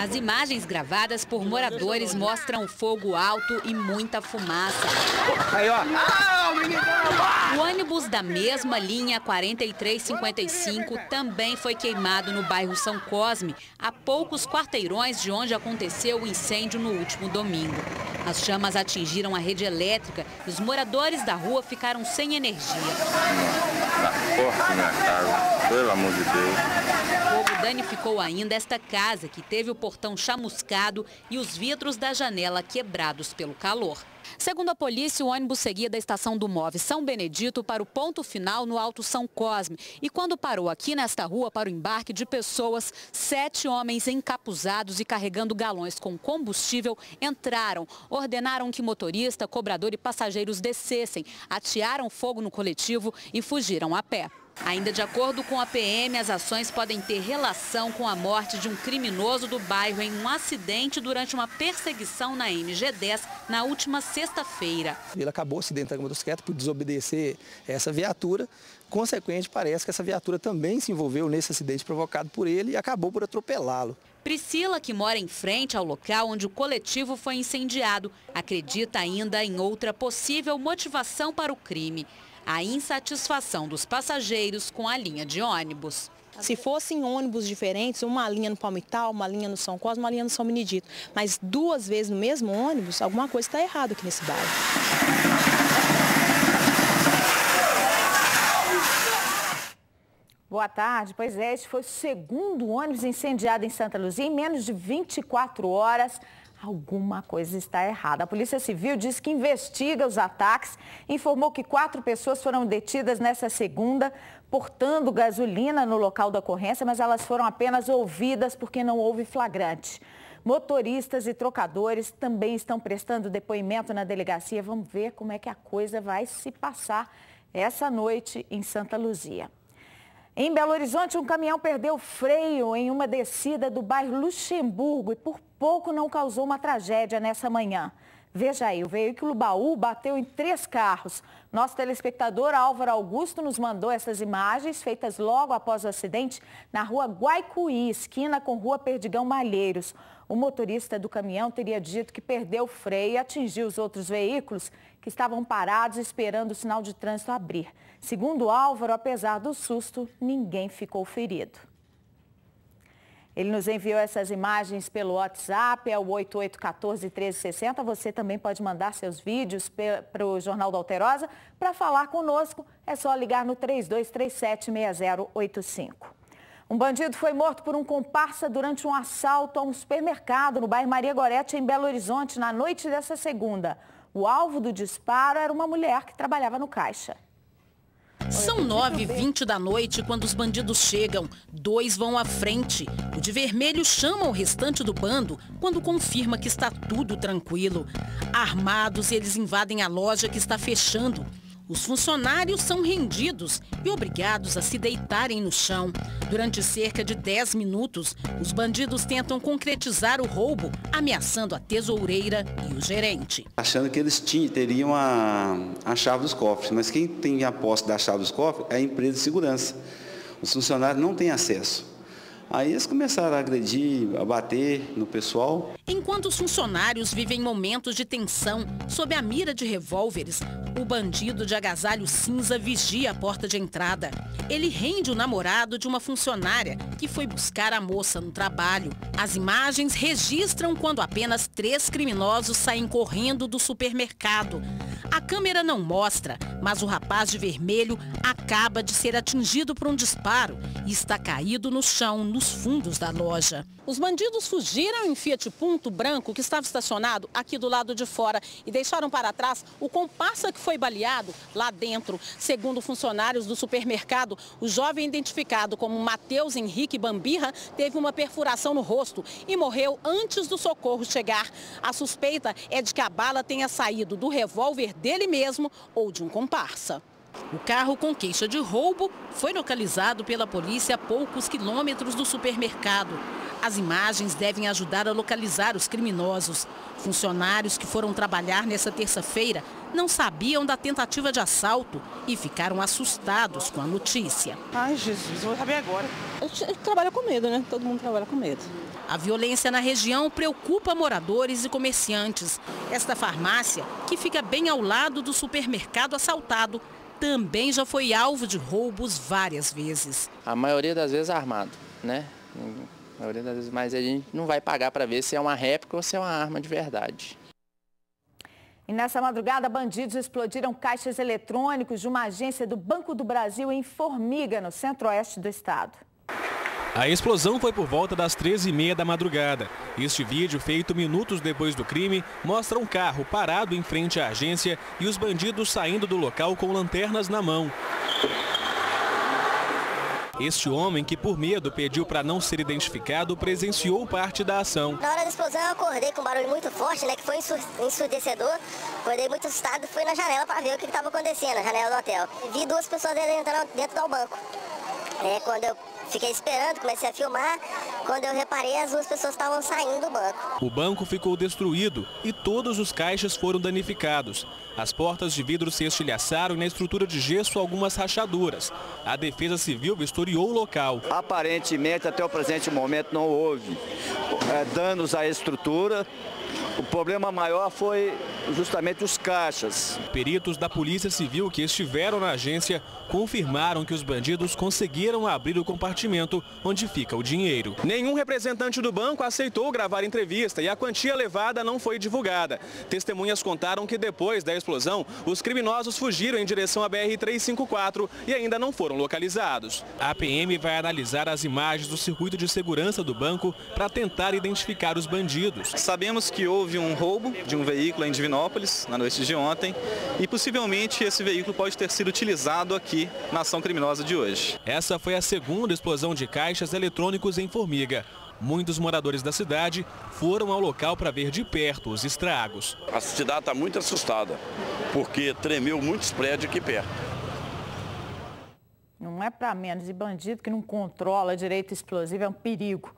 As imagens gravadas por moradores mostram fogo alto e muita fumaça. Aí, ó. O ônibus da mesma linha 4355 também foi queimado no bairro São Cosme, a poucos quarteirões de onde aconteceu o incêndio no último domingo. As chamas atingiram a rede elétrica e os moradores da rua ficaram sem energia. Tá forte minha casa, pelo amor de Deus. O fogo danificou ainda esta casa, que teve o portão chamuscado e os vidros da janela quebrados pelo calor. Segundo a polícia, o ônibus seguia da estação do MOV São Benedito para o ponto final no Alto São Cosme. E quando parou aqui nesta rua para o embarque de pessoas, 7 homens encapuzados e carregando galões com combustível entraram. Ordenaram que motorista, cobrador e passageiros descessem, atearam fogo no coletivo e fugiram a pé. Ainda de acordo com a PM, as ações podem ter relação com a morte de um criminoso do bairro em um acidente durante uma perseguição na MG10 na última sexta-feira. Ele acabou acidentando a motocicleta por desobedecer essa viatura. Consequente, parece que essa viatura também se envolveu nesse acidente provocado por ele e acabou por atropelá-lo. Priscila, que mora em frente ao local onde o coletivo foi incendiado, acredita ainda em outra possível motivação para o crime: a insatisfação dos passageiros com a linha de ônibus. Se fossem ônibus diferentes, uma linha no Palmital, uma linha no São Cosme, uma linha no São Benedito, mas 2 vezes no mesmo ônibus, alguma coisa está errada aqui nesse bairro. Boa tarde. Pois é, este foi o segundo ônibus incendiado em Santa Luzia em menos de 24 horas. Alguma coisa está errada. A Polícia Civil diz que investiga os ataques, informou que 4 pessoas foram detidas nessa segunda, portando gasolina no local da ocorrência, mas elas foram apenas ouvidas porque não houve flagrante. Motoristas e trocadores também estão prestando depoimento na delegacia. Vamos ver como é que a coisa vai se passar essa noite em Santa Luzia. Em Belo Horizonte, um caminhão perdeu freio em uma descida do bairro Luxemburgo e por pouco não causou uma tragédia nessa manhã. Veja aí, o veículo baú bateu em 3 carros. Nosso telespectador Álvaro Augusto nos mandou essas imagens feitas logo após o acidente na rua Guaicuí, esquina com rua Perdigão Malheiros. O motorista do caminhão teria dito que perdeu o freio e atingiu os outros veículos que estavam parados esperando o sinal de trânsito abrir. Segundo Álvaro, apesar do susto, ninguém ficou ferido. Ele nos enviou essas imagens pelo WhatsApp, é o 8814-1360. Você também pode mandar seus vídeos para o Jornal da Alterosa. Para falar conosco, é só ligar no 3237-6085. Um bandido foi morto por um comparsa durante um assalto a um supermercado no bairro Maria Gorete, em Belo Horizonte, na noite dessa segunda. O alvo do disparo era uma mulher que trabalhava no caixa. São 9h20 da noite quando os bandidos chegam. 2 vão à frente. O de vermelho chama o restante do bando quando confirma que está tudo tranquilo. Armados, eles invadem a loja que está fechando. Os funcionários são rendidos e obrigados a se deitarem no chão. Durante cerca de 10 minutos, os bandidos tentam concretizar o roubo, ameaçando a tesoureira e o gerente. Achando que eles teriam a chave dos cofres, mas quem tem a posse da chave dos cofres é a empresa de segurança. Os funcionários não têm acesso. Aí eles começaram a agredir, a bater no pessoal. Enquanto os funcionários vivem momentos de tensão sob a mira de revólveres, o bandido de agasalho cinza vigia a porta de entrada. Ele rende o namorado de uma funcionária que foi buscar a moça no trabalho. As imagens registram quando apenas 3 criminosos saem correndo do supermercado. A câmera não mostra, mas o rapaz de vermelho acaba de ser atingido por um disparo e está caído no chão, nos fundos da loja. Os bandidos fugiram em Fiat Punto branco que estava estacionado aqui do lado de fora e deixaram para trás o comparsa que foi baleado lá dentro. Segundo funcionários do supermercado, o jovem identificado como Matheus Henrique Bambirra teve uma perfuração no rosto e morreu antes do socorro chegar. A suspeita é de que a bala tenha saído do revólver dele mesmo ou de um comparsa. O carro com queixa de roubo foi localizado pela polícia a poucos quilômetros do supermercado. As imagens devem ajudar a localizar os criminosos. Funcionários que foram trabalhar nessa terça-feira não sabiam da tentativa de assalto e ficaram assustados com a notícia. Ai, Jesus, vou saber agora. A gente trabalha com medo, né? Todo mundo trabalha com medo. A violência na região preocupa moradores e comerciantes. Esta farmácia, que fica bem ao lado do supermercado assaltado, também já foi alvo de roubos várias vezes. A maioria das vezes armado, né? A maioria das vezes, mas a gente não vai pagar para ver se é uma réplica ou se é uma arma de verdade. E nessa madrugada, bandidos explodiram caixas eletrônicos de uma agência do Banco do Brasil em Formiga, no centro-oeste do estado. A explosão foi por volta das 13h30 da madrugada. Este vídeo, feito minutos depois do crime, mostra um carro parado em frente à agência e os bandidos saindo do local com lanternas na mão. Este homem, que por medo pediu para não ser identificado, presenciou parte da ação. Na hora da explosão eu acordei com um barulho muito forte, né, que foi ensurdecedor. Acordei muito assustado e fui na janela para ver o que estava acontecendo, na janela do hotel. Vi duas pessoas entrando dentro do banco. Quando eu fiquei esperando, comecei a filmar. Quando eu reparei, as duas pessoas estavam saindo do banco. O banco ficou destruído e todos os caixas foram danificados. As portas de vidro se estilhaçaram e na estrutura de gesso algumas rachaduras. A Defesa Civil vistoriou o local. Aparentemente, até o presente momento, não houve danos à estrutura. O problema maior foi justamente os caixas. Peritos da Polícia Civil que estiveram na agência confirmaram que os bandidos conseguiram abrir o compartimento onde fica o dinheiro. Nenhum representante do banco aceitou gravar entrevista e a quantia levada não foi divulgada. Testemunhas contaram que depois da explosão, os criminosos fugiram em direção à BR-354 e ainda não foram localizados. A PM vai analisar as imagens do circuito de segurança do banco para tentar identificar os bandidos. Sabemos que houve um roubo de um veículo em Divinópolis na noite de ontem e possivelmente esse veículo pode ter sido utilizado aqui na ação criminosa de hoje. Essa foi a segunda explosão de caixas eletrônicos em Formiga. Muitos moradores da cidade foram ao local para ver de perto os estragos. A cidade está muito assustada, porque tremeu muitos prédios aqui perto. Não é para menos, e bandido que não controla direito explosivo é um perigo.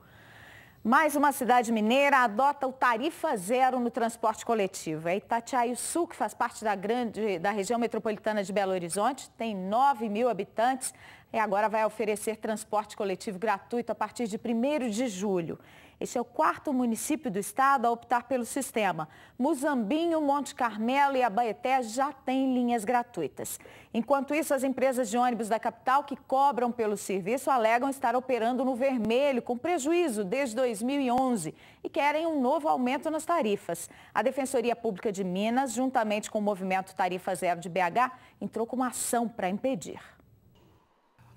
Mais uma cidade mineira adota o tarifa zero no transporte coletivo. É Itatiaia-Sul, que faz parte da região metropolitana de Belo Horizonte, tem 9.000 habitantes e agora vai oferecer transporte coletivo gratuito a partir de 1º de julho. Este é o 4º município do estado a optar pelo sistema. Muzambinho, Monte Carmelo e Abaeté já têm linhas gratuitas. Enquanto isso, as empresas de ônibus da capital que cobram pelo serviço alegam estar operando no vermelho, com prejuízo desde 2011 e querem um novo aumento nas tarifas. A Defensoria Pública de Minas, juntamente com o movimento Tarifa Zero de BH, entrou com uma ação para impedir.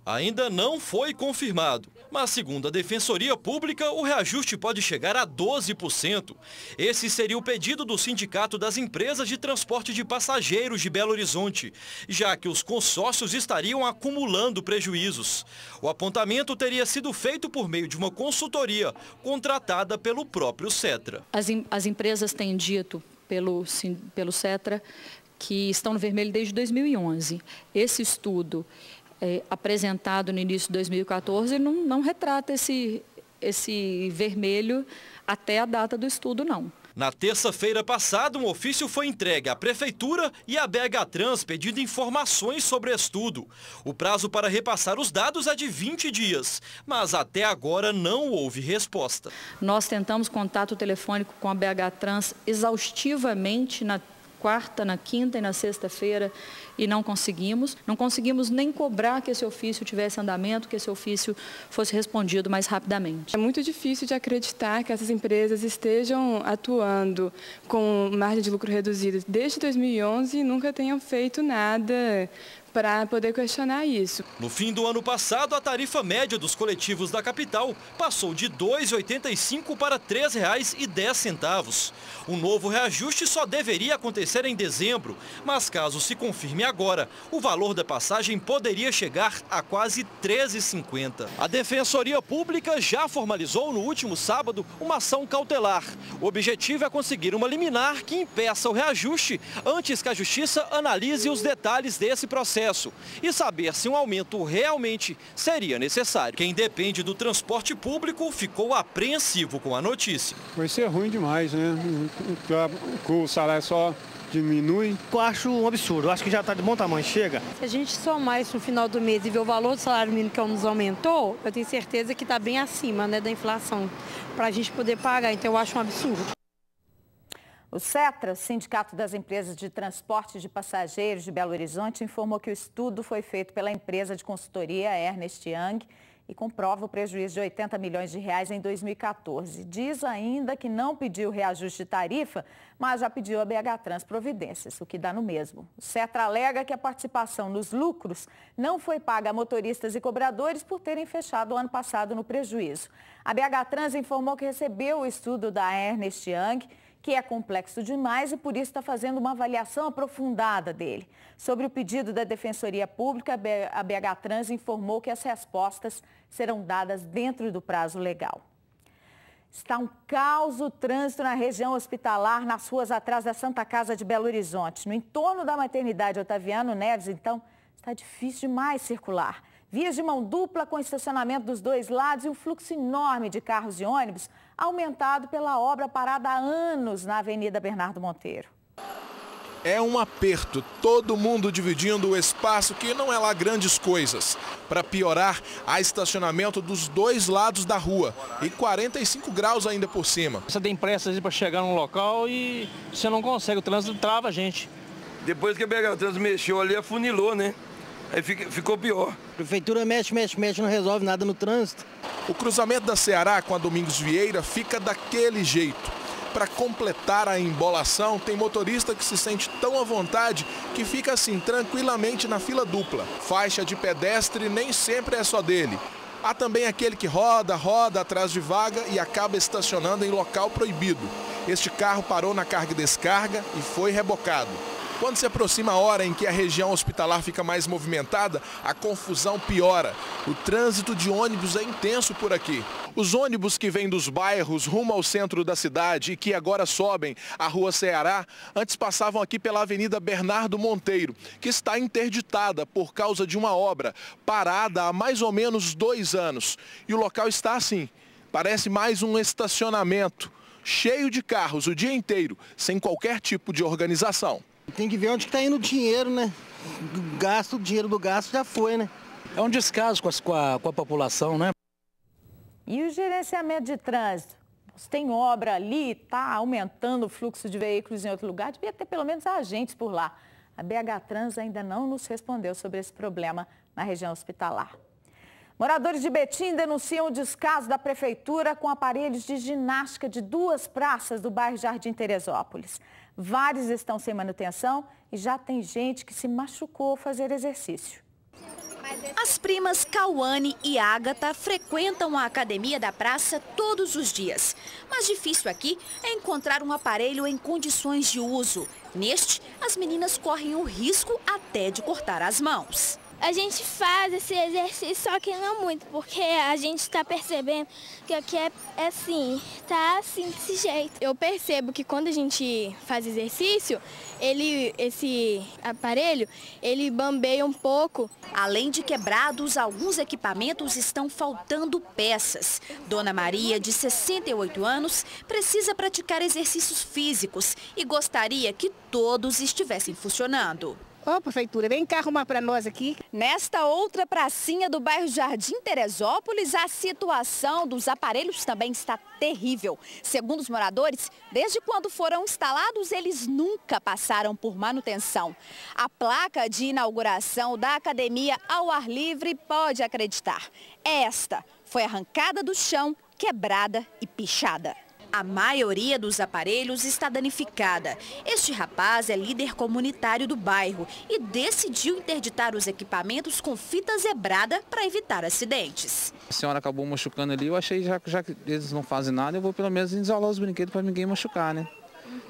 Ainda não foi confirmado, mas segundo a Defensoria Pública, o reajuste pode chegar a 12%. Esse seria o pedido do Sindicato das Empresas de Transporte de Passageiros de Belo Horizonte, já que os consórcios estariam acumulando prejuízos. O apontamento teria sido feito por meio de uma consultoria contratada pelo próprio Setra. As empresas têm dito pelo Setra que estão no vermelho desde 2011. Esse estudo apresentado no início de 2014 não retrata esse vermelho até a data do estudo, não. Na terça-feira passada, um ofício foi entregue à Prefeitura e à BH Trans pedindo informações sobre o estudo. O prazo para repassar os dados é de 20 dias, mas até agora não houve resposta. Nós tentamos contato telefônico com a BH Trans exaustivamente na quarta, na quinta e na sexta-feira e não conseguimos. Não conseguimos nem cobrar que esse ofício tivesse andamento, que esse ofício fosse respondido mais rapidamente. É muito difícil de acreditar que essas empresas estejam atuando com margem de lucro reduzida desde 2011 e nunca tenham feito nada para poder questionar isso. No fim do ano passado, a tarifa média dos coletivos da capital passou de R$ 2,85 para R$ 3,10. Um novo reajuste só deveria acontecer em dezembro, mas caso se confirme agora, o valor da passagem poderia chegar a quase R$ 13,50. A Defensoria Pública já formalizou no último sábado uma ação cautelar. O objetivo é conseguir uma liminar que impeça o reajuste antes que a Justiça analise os detalhes desse processo e saber se um aumento realmente seria necessário. Quem depende do transporte público ficou apreensivo com a notícia. Vai ser ruim demais, né? O salário só diminui. Eu acho um absurdo, eu acho que já está de bom tamanho, chega. Se a gente somar isso no final do mês e ver o valor do salário mínimo que nos aumentou, eu tenho certeza que está bem acima, né, da inflação, para a gente poder pagar, então eu acho um absurdo. O Setra, Sindicato das Empresas de Transporte de Passageiros de Belo Horizonte, informou que o estudo foi feito pela empresa de consultoria Ernst Young e comprova o prejuízo de 80 milhões de reais em 2014. Diz ainda que não pediu reajuste de tarifa, mas já pediu a BH Trans providências, o que dá no mesmo. O Setra alega que a participação nos lucros não foi paga a motoristas e cobradores por terem fechado o ano passado no prejuízo. A BH Trans informou que recebeu o estudo da Ernst Young, que é complexo demais e por isso está fazendo uma avaliação aprofundada dele. Sobre o pedido da Defensoria Pública, a BH Trans informou que as respostas serão dadas dentro do prazo legal. Está um caos o trânsito na região hospitalar, nas ruas atrás da Santa Casa de Belo Horizonte. No entorno da maternidade Otaviano Neves, então, está difícil demais circular. Vias de mão dupla com estacionamento dos dois lados e um fluxo enorme de carros e ônibus, aumentado pela obra parada há anos na Avenida Bernardo Monteiro. É um aperto, todo mundo dividindo o espaço, que não é lá grandes coisas. Para piorar, há estacionamento dos dois lados da rua e 45 graus ainda por cima. Você tem pressa para chegar num local e você não consegue, o trânsito trava a gente. Depois que a BH Trans mexeu ali, afunilou, né? Aí ficou pior. A prefeitura mexe, não resolve nada no trânsito. O cruzamento da Ceará com a Domingos Vieira fica daquele jeito. Para completar a embolação, tem motorista que se sente tão à vontade que fica assim tranquilamente na fila dupla. Faixa de pedestre nem sempre é só dele. Há também aquele que roda atrás de vaga e acaba estacionando em local proibido. Este carro parou na carga e descarga e foi rebocado. Quando se aproxima a hora em que a região hospitalar fica mais movimentada, a confusão piora. O trânsito de ônibus é intenso por aqui. Os ônibus que vêm dos bairros rumo ao centro da cidade e que agora sobem a Rua Ceará, antes passavam aqui pela Avenida Bernardo Monteiro, que está interditada por causa de uma obra, parada há mais ou menos 2 anos. E o local está assim, parece mais um estacionamento, cheio de carros o dia inteiro, sem qualquer tipo de organização. Tem que ver onde está indo o dinheiro, né? O dinheiro do gasto já foi, né? É um descaso com a população, né? E o gerenciamento de trânsito? Se tem obra ali, está aumentando o fluxo de veículos em outro lugar, devia ter pelo menos agentes por lá. A BH Trans ainda não nos respondeu sobre esse problema na região hospitalar. Moradores de Betim denunciam o descaso da prefeitura com aparelhos de ginástica de 2 praças do bairro Jardim Teresópolis. Vários estão sem manutenção e já tem gente que se machucou ao fazer exercício. As primas Cauane e Ágata frequentam a academia da praça todos os dias. Mas difícil aqui é encontrar um aparelho em condições de uso. Neste, as meninas correm o risco até de cortar as mãos. A gente faz esse exercício, só que não muito, porque a gente está percebendo que aqui é assim, tá assim, desse jeito. Eu percebo que quando a gente faz exercício, esse aparelho, ele bambeia um pouco. Além de quebrados, alguns equipamentos estão faltando peças. Dona Maria, de 68 anos, precisa praticar exercícios físicos e gostaria que todos estivessem funcionando. Ô, prefeitura, vem cá arrumar para nós aqui. Nesta outra pracinha do bairro Jardim Teresópolis, a situação dos aparelhos também está terrível. Segundo os moradores, desde quando foram instalados, eles nunca passaram por manutenção. A placa de inauguração da academia ao ar livre pode acreditar. Esta foi arrancada do chão, quebrada e pichada. A maioria dos aparelhos está danificada. Este rapaz é líder comunitário do bairro e decidiu interditar os equipamentos com fita zebrada para evitar acidentes. A senhora acabou machucando ali, eu achei já que eles não fazem nada, eu vou pelo menos isolar os brinquedos para ninguém machucar, né?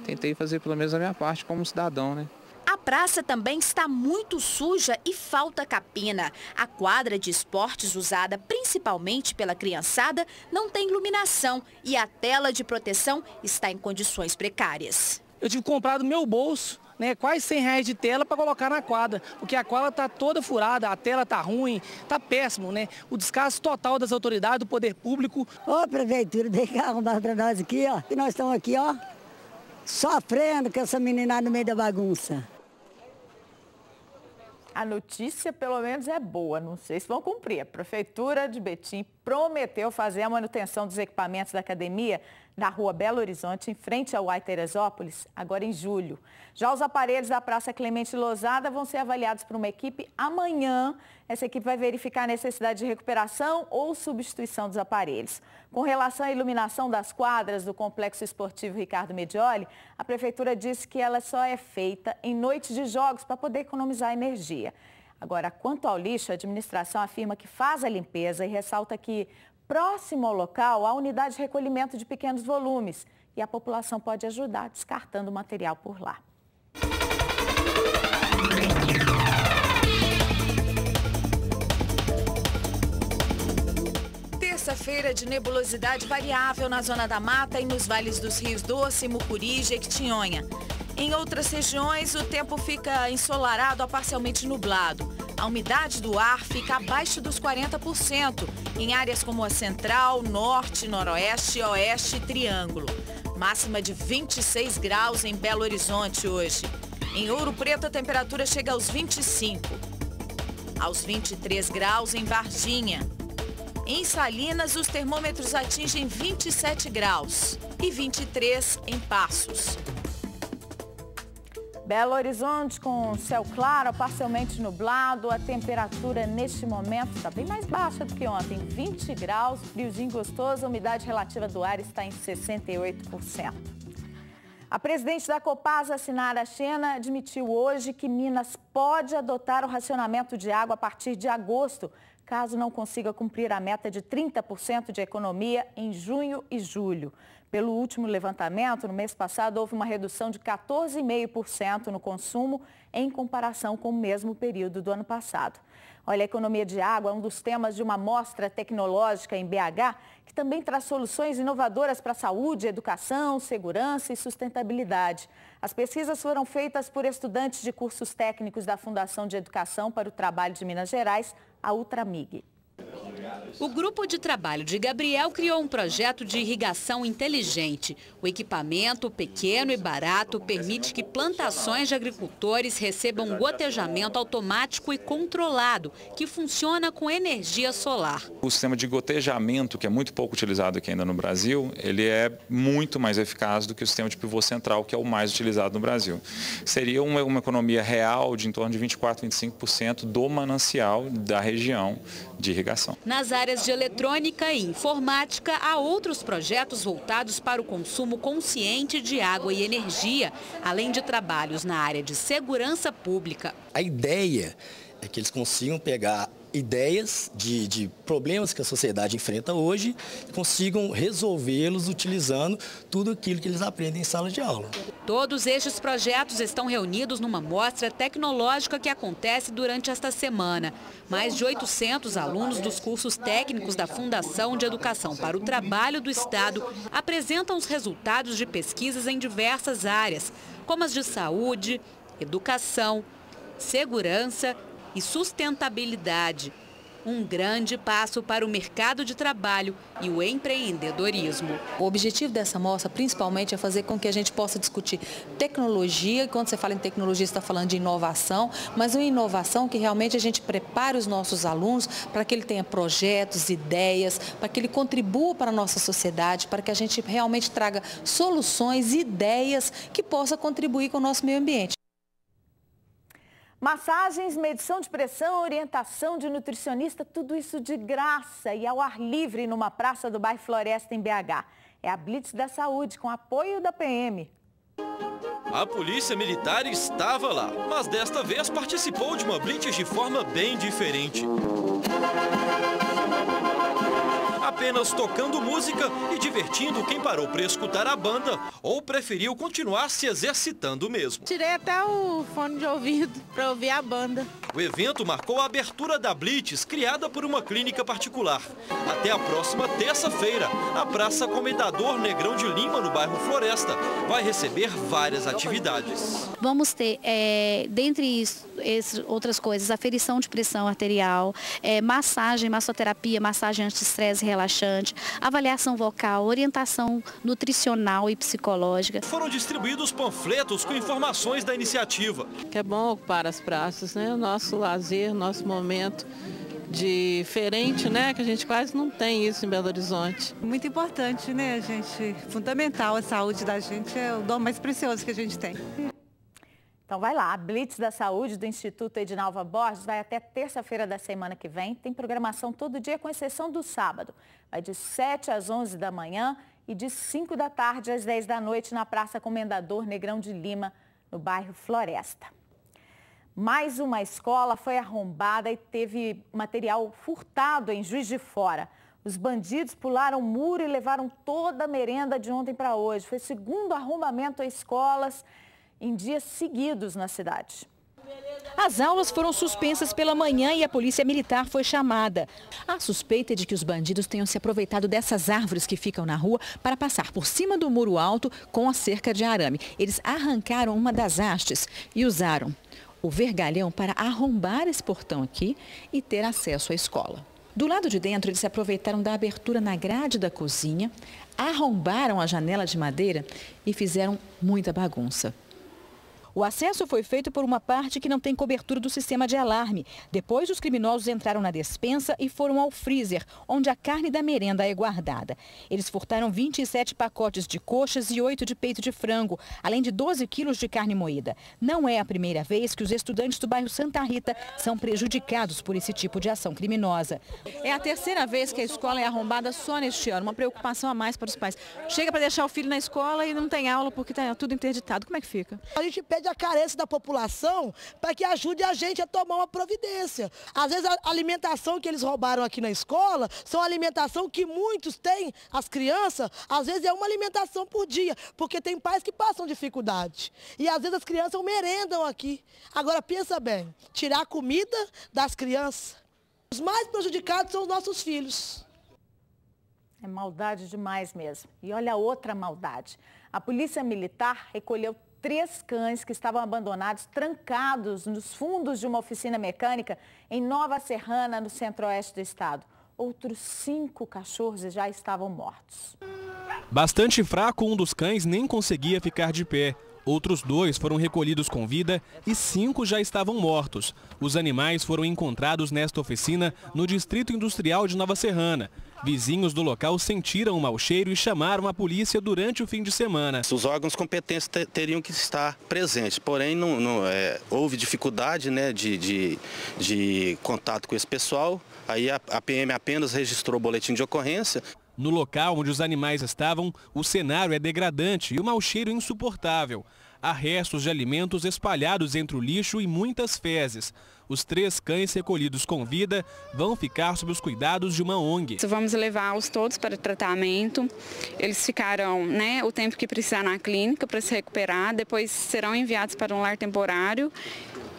Tentei fazer pelo menos a minha parte como cidadão, né? A praça também está muito suja e falta capina. A quadra de esportes usada principalmente pela criançada não tem iluminação e a tela de proteção está em condições precárias. Eu tive que comprar do meu bolso, né, quase R$100 de tela para colocar na quadra, porque a quadra está toda furada, a tela está ruim, está péssimo, né? O descaso total das autoridades, do poder público. Ô, prefeitura, tem que arrumar para nós aqui, ó, que nós estamos aqui, ó. sofrendo com essa meninada no meio da bagunça. A notícia, pelo menos, é boa. Não sei se vão cumprir. A Prefeitura de Betim prometeu fazer a manutenção dos equipamentos da academia na rua Belo Horizonte, em frente ao UAI Teresópolis, agora em julho. Já os aparelhos da Praça Clemente Lozada vão ser avaliados por uma equipe amanhã. Essa equipe vai verificar a necessidade de recuperação ou substituição dos aparelhos. Com relação à iluminação das quadras do Complexo Esportivo Ricardo Medioli, a Prefeitura disse que ela só é feita em noites de jogos para poder economizar energia. Agora, quanto ao lixo, a administração afirma que faz a limpeza e ressalta que, próximo ao local, há unidade de recolhimento de pequenos volumes e a população pode ajudar descartando o material por lá. Terça-feira de nebulosidade variável na Zona da Mata e nos vales dos rios Doce, Mucuri e Jequitinhonha. Em outras regiões, o tempo fica ensolarado a parcialmente nublado. A umidade do ar fica abaixo dos 40%, em áreas como a Central, Norte, Noroeste, Oeste e Triângulo. Máxima de 26 graus em Belo Horizonte hoje. Em Ouro Preto, a temperatura chega aos 25. Aos 23 graus em Varginha. Em Salinas, os termômetros atingem 27 graus e 23 em Passos. Belo Horizonte com céu claro, parcialmente nublado. A temperatura neste momento está bem mais baixa do que ontem, 20 graus, friozinho gostoso. A umidade relativa do ar está em 68%. A presidente da Copasa, Sinara Xena, admitiu hoje que Minas pode adotar o racionamento de água a partir de agosto, caso não consiga cumprir a meta de 30% de economia em junho e julho. Pelo último levantamento, no mês passado, houve uma redução de 14,5% no consumo em comparação com o mesmo período do ano passado. Olha, a economia de água é um dos temas de uma mostra tecnológica em BH, que também traz soluções inovadoras para a saúde, educação, segurança e sustentabilidade. As pesquisas foram feitas por estudantes de cursos técnicos da Fundação de Educação para o Trabalho de Minas Gerais, a Ultramig. O grupo de trabalho de Gabriel criou um projeto de irrigação inteligente. O equipamento, pequeno e barato, permite que plantações de agricultores recebam um gotejamento automático e controlado, que funciona com energia solar. O sistema de gotejamento, que é muito pouco utilizado aqui ainda no Brasil, ele é muito mais eficaz do que o sistema de pivô central, que é o mais utilizado no Brasil. Seria uma economia real de em torno de 24% a 25% do manancial da região de irrigação. Nas áreas de eletrônica e informática, há outros projetos voltados para o consumo consciente de água e energia, além de trabalhos na área de segurança pública. A ideia é que eles consigam pegar ideias de problemas que a sociedade enfrenta hoje e consigam resolvê-los utilizando tudo aquilo que eles aprendem em sala de aula. Todos estes projetos estão reunidos numa mostra tecnológica que acontece durante esta semana. Mais de 800 alunos dos cursos técnicos da Fundação de Educação para o Trabalho do Estado apresentam os resultados de pesquisas em diversas áreas, como as de saúde, educação, segurança e sustentabilidade. Um grande passo para o mercado de trabalho e o empreendedorismo. O objetivo dessa mostra, principalmente, é fazer com que a gente possa discutir tecnologia, e quando você fala em tecnologia, você está falando de inovação, mas uma inovação que realmente a gente prepare os nossos alunos para que ele tenha projetos, ideias, para que ele contribua para a nossa sociedade, para que a gente realmente traga soluções, ideias que possam contribuir com o nosso meio ambiente. Massagens, medição de pressão, orientação de nutricionista, tudo isso de graça e ao ar livre numa praça do bairro Floresta, em BH. É a Blitz da Saúde, com apoio da PM. A polícia militar estava lá, mas desta vez participou de uma blitz de forma bem diferente. Apenas tocando música e divertindo quem parou para escutar a banda ou preferiu continuar se exercitando mesmo. Tirei até o fone de ouvido para ouvir a banda. O evento marcou a abertura da Blitz, criada por uma clínica particular. Até a próxima terça-feira, a Praça Comendador Negrão de Lima, no bairro Floresta, vai receber várias atividades. Vamos ter, dentre outras coisas, aferição de pressão arterial, massagem, massoterapia, massagem anti-estresse relaxante, avaliação vocal, orientação nutricional e psicológica. Foram distribuídos panfletos com informações da iniciativa. Que é bom ocupar as praças, né? O nosso lazer, nosso momento diferente, né? Que a gente quase não tem isso em Belo Horizonte. Muito importante, né, gente? Fundamental, a saúde da gente é o dom mais precioso que a gente tem. Então vai lá, a Blitz da Saúde do Instituto Edinalva Borges vai até terça-feira da semana que vem. Tem programação todo dia, com exceção do sábado. Vai de 7 às 11 da manhã e de 5 da tarde às 10 da noite na Praça Comendador Negrão de Lima, no bairro Floresta. Mais uma escola foi arrombada e teve material furtado em Juiz de Fora. Os bandidos pularam o muro e levaram toda a merenda de ontem para hoje. Foi o segundo arrombamento a escolas em dias seguidos na cidade. As aulas foram suspensas pela manhã e a polícia militar foi chamada. A suspeita é de que os bandidos tenham se aproveitado dessas árvores que ficam na rua para passar por cima do muro alto com a cerca de arame. Eles arrancaram uma das hastes e usaram o vergalhão para arrombar esse portão aqui e ter acesso à escola. Do lado de dentro, eles se aproveitaram da abertura na grade da cozinha, arrombaram a janela de madeira e fizeram muita bagunça. O acesso foi feito por uma parte que não tem cobertura do sistema de alarme. Depois, os criminosos entraram na despensa e foram ao freezer, onde a carne da merenda é guardada. Eles furtaram 27 pacotes de coxas e 8 de peito de frango, além de 12 quilos de carne moída. Não é a primeira vez que os estudantes do bairro Santa Rita são prejudicados por esse tipo de ação criminosa. É a terceira vez que a escola é arrombada só neste ano, uma preocupação a mais para os pais. Chega para deixar o filho na escola e não tem aula porque está tudo interditado. Como é que fica? A gente pede a carência da população para que ajude a gente a tomar uma providência. Às vezes a alimentação que eles roubaram aqui na escola são alimentação que muitos têm, as crianças, às vezes é uma alimentação por dia, porque tem pais que passam dificuldade. E às vezes as crianças merendam aqui. Agora pensa bem, tirar a comida das crianças. Os mais prejudicados são os nossos filhos. É maldade demais mesmo. E olha a outra maldade. A polícia militar recolheu 3 cães que estavam abandonados, trancados nos fundos de uma oficina mecânica em Nova Serrana, no centro-oeste do estado. Outros 5 cachorros já estavam mortos. Bastante fraco, um dos cães nem conseguia ficar de pé. Outros 2 foram recolhidos com vida e 5 já estavam mortos. Os animais foram encontrados nesta oficina no Distrito Industrial de Nova Serrana. Vizinhos do local sentiram o mau cheiro e chamaram a polícia durante o fim de semana. Os órgãos competentes teriam que estar presentes, porém houve dificuldade, né, de contato com esse pessoal. Aí a PM apenas registrou o boletim de ocorrência. No local onde os animais estavam, o cenário é degradante e o mau cheiro insuportável. Há restos de alimentos espalhados entre o lixo e muitas fezes. Os 3 cães recolhidos com vida vão ficar sob os cuidados de uma ONG. Vamos levá-los todos para tratamento. Eles ficarão, o tempo que precisar na clínica para se recuperar. Depois serão enviados para um lar temporário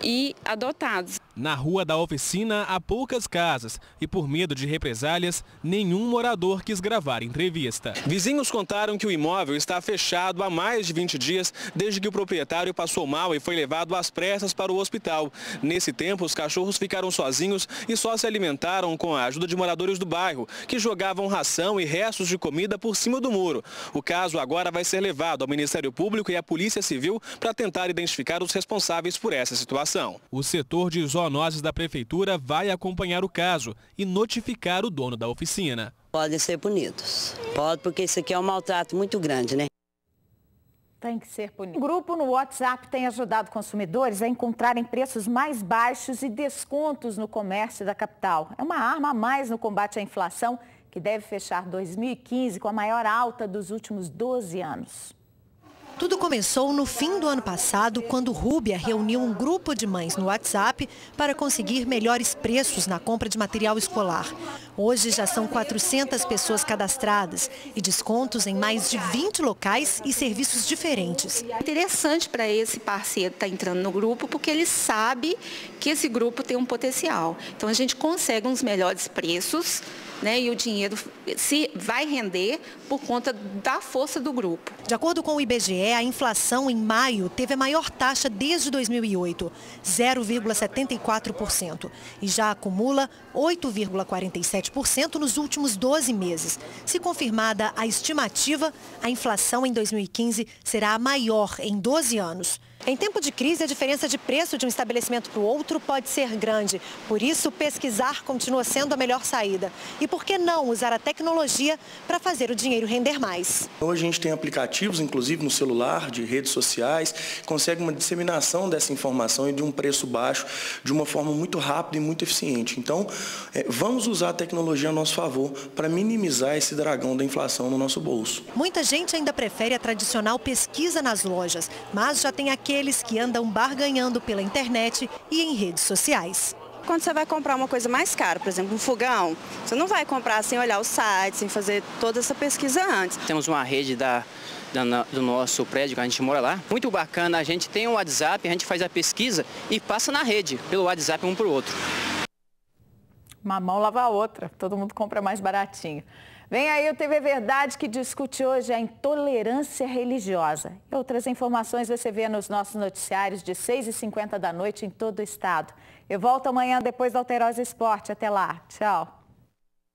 e adotados. Na rua da oficina há poucas casas e, por medo de represálias, nenhum morador quis gravar entrevista. Vizinhos contaram que o imóvel está fechado há mais de 20 dias, desde que o proprietário passou mal e foi levado às pressas para o hospital. Nesse tempo, os cachorros ficaram sozinhos e só se alimentaram com a ajuda de moradores do bairro, que jogavam ração e restos de comida por cima do muro. O caso agora vai ser levado ao Ministério Público e à Polícia Civil para tentar identificar os responsáveis por essa situação. O setor de zoonoses da Prefeitura vai acompanhar o caso e notificar o dono da oficina. Podem ser punidos. Pode, porque isso aqui é um maltrato muito grande, né? Tem que ser punido. O grupo no WhatsApp tem ajudado consumidores a encontrarem preços mais baixos e descontos no comércio da capital. É uma arma a mais no combate à inflação, que deve fechar 2015 com a maior alta dos últimos 12 anos. Tudo começou no fim do ano passado, quando Rúbia reuniu um grupo de mães no WhatsApp para conseguir melhores preços na compra de material escolar. Hoje já são 400 pessoas cadastradas e descontos em mais de 20 locais e serviços diferentes. É interessante para esse parceiro estar entrando no grupo, porque ele sabe que esse grupo tem um potencial. Então a gente consegue uns melhores preços né? E o dinheiro se vai render por conta da força do grupo. De acordo com o IBGE, a inflação em maio teve a maior taxa desde 2008, 0,74%, e já acumula 8,47% nos últimos 12 meses. Se confirmada a estimativa, a inflação em 2015 será a maior em 12 anos. Em tempo de crise, a diferença de preço de um estabelecimento para o outro pode ser grande. Por isso, pesquisar continua sendo a melhor saída. E por que não usar a tecnologia para fazer o dinheiro render mais? Hoje a gente tem aplicativos, inclusive no celular, de redes sociais, que consegue uma disseminação dessa informação e de um preço baixo, de uma forma muito rápida e muito eficiente. Então, vamos usar a tecnologia a nosso favor para minimizar esse dragão da inflação no nosso bolso. Muita gente ainda prefere a tradicional pesquisa nas lojas, mas já tem aqueles que andam barganhando pela internet e em redes sociais. Quando você vai comprar uma coisa mais cara, por exemplo, um fogão, você não vai comprar sem olhar o site, sem fazer toda essa pesquisa antes. Temos uma rede do nosso prédio, que a gente mora lá. Muito bacana, a gente tem um WhatsApp, a gente faz a pesquisa e passa na rede, pelo WhatsApp um para o outro. Uma mão lava a outra, todo mundo compra mais baratinho. Vem aí o TV Verdade, que discute hoje a intolerância religiosa. E outras informações você vê nos nossos noticiários de 6h50 da noite em todo o estado. Eu volto amanhã depois do Alterosa Esporte. Até lá. Tchau.